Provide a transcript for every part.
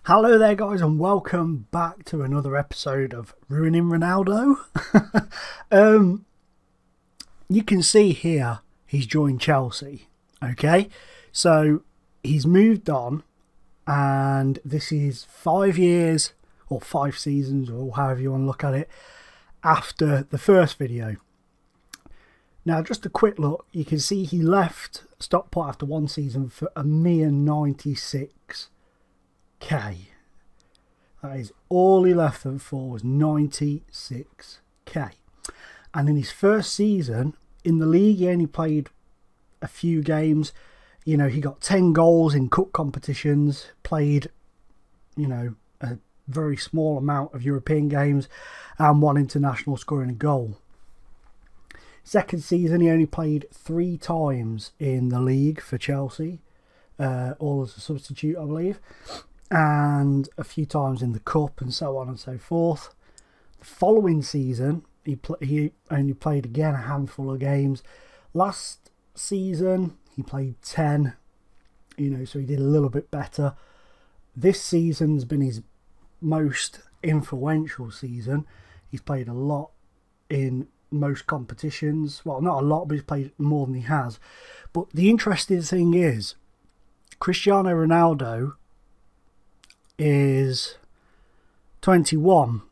Hello there guys, and welcome back to another episode of Ruining Ronaldo. You can see here he's joined Chelsea. Okay, so he's moved on, and this is 5 years or 5 seasons, or however you want to look at it, after the first video. Now, just a quick look, you can see he left Stockport after 1 season for a mere 96k. That is all he left them for, was 96k. And in his first season in the league, he only played a few games. You know, he got 10 goals in cup competitions, played, you know, a very small amount of European games, and 1 international, scoring a goal. Second season, he only played 3 times in the league for Chelsea, all as a substitute, I believe, and a few times in the cup, and so on and so forth. The following season, he only played again a handful of games. Last season, he played 10, you know, so he did a little bit better. This season's been his most influential season. He's played a lot in most competitions. Well, not a lot, but he's played more than he has. But the interesting thing is, Cristiano Ronaldo is 21.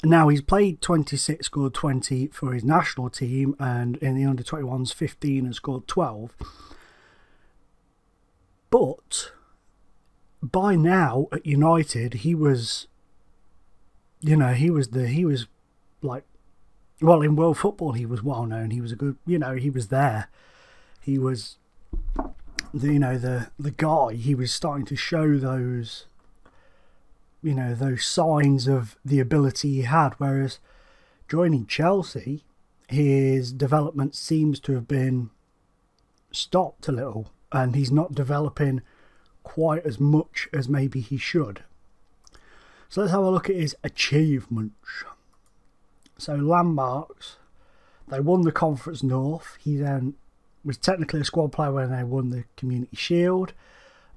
Now, he's played 26, scored 20 for his national team, and in the under-21s 15 and scored 12. But by now at United, he was, you know, he was like, well, in world football he was well known. He was a good, you know, he was there. He was the guy. He was starting to show those, you know, those signs of the ability he had, whereas joining Chelsea, his development seems to have been stopped a little, and he's not developing quite as much as maybe he should. So let's have a look at his achievements. So landmarks, they won the Conference North. He then was technically a squad player when they won the Community Shield.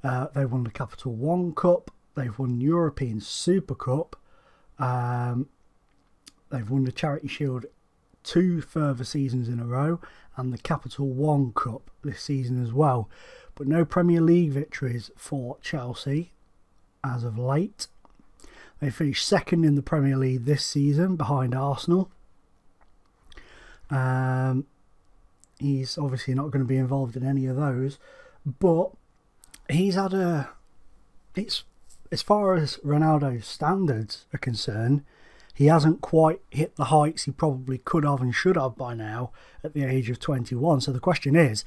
They won the Capital One Cup. They've won European Super Cup. They've won the Charity Shield 2 further seasons in a row, and the Capital One Cup this season as well. But no Premier League victories for Chelsea as of late. They finished 2nd in the Premier League this season, behind Arsenal. He's obviously not going to be involved in any of those, but he's had a... As far as Ronaldo's standards are concerned, he hasn't quite hit the heights he probably could have and should have by now at the age of 21. So the question is,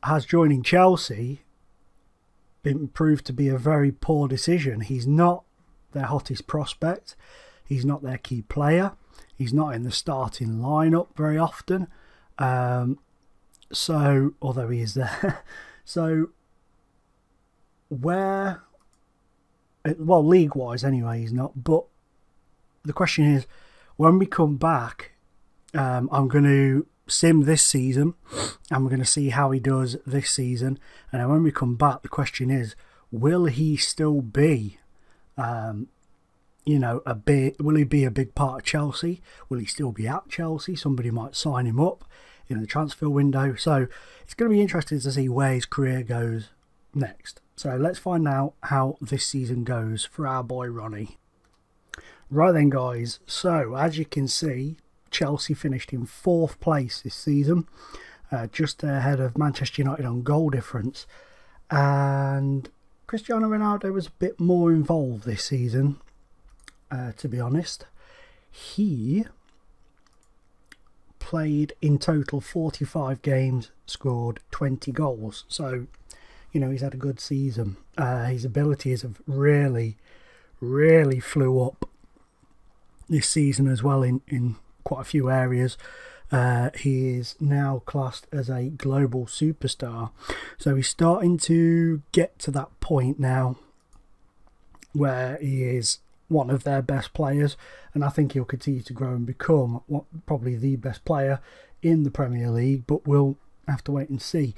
has joining Chelsea been proved to be a very poor decision? He's not their hottest prospect. He's not their key player. He's not in the starting lineup very often. So, although he is there. So, where... Well, league-wise anyway, he's not. But the question is, when we come back, I'm going to sim this season, and we're going to see how he does this season. And then when we come back, the question is, will he still be, you know, will he be a big part of Chelsea? Will he still be at Chelsea? Somebody might sign him up in the transfer window. So it's going to be interesting to see where his career goes next. So let's find out how this season goes for our boy Ronnie. Right then guys, so as you can see, Chelsea finished in 4th place this season, just ahead of Manchester United on goal difference, and Cristiano Ronaldo was a bit more involved this season, to be honest. He played in total 45 games, scored 20 goals, so you know, he's had a good season. His abilities have really flew up this season as well in quite a few areas. He is now classed as a global superstar. So he's starting to get to that point now where he is one of their best players, and I think he'll continue to grow and become probably the best player in the Premier League, but we'll have to wait and see.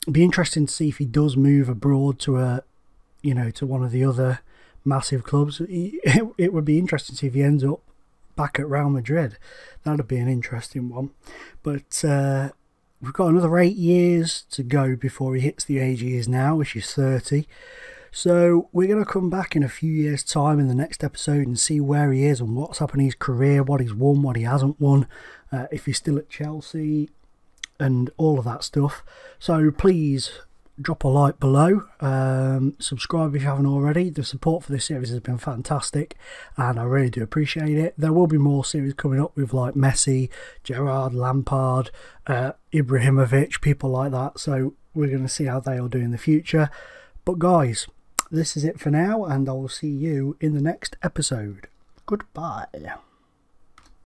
It'd be interesting to see if he does move abroad to a you know, to one of the other massive clubs. It would be interesting to see if he ends up back at Real Madrid. That'd be an interesting one. But we've got another 8 years to go before he hits the age he is now, which is 30. So we're going to come back in a few years' time in the next episode and see where he is and what's happened in his career, what he's won, what he hasn't won, if he's still at Chelsea, and all of that stuff. So please drop a like below, subscribe if you haven't already. The support for this series has been fantastic and I really do appreciate it. There will be more series coming up with like Messi, Gerrard, Lampard, Ibrahimovic, people like that, so we're going to see how they all do in the future. But guys, this is it for now, and I will see you in the next episode. Goodbye.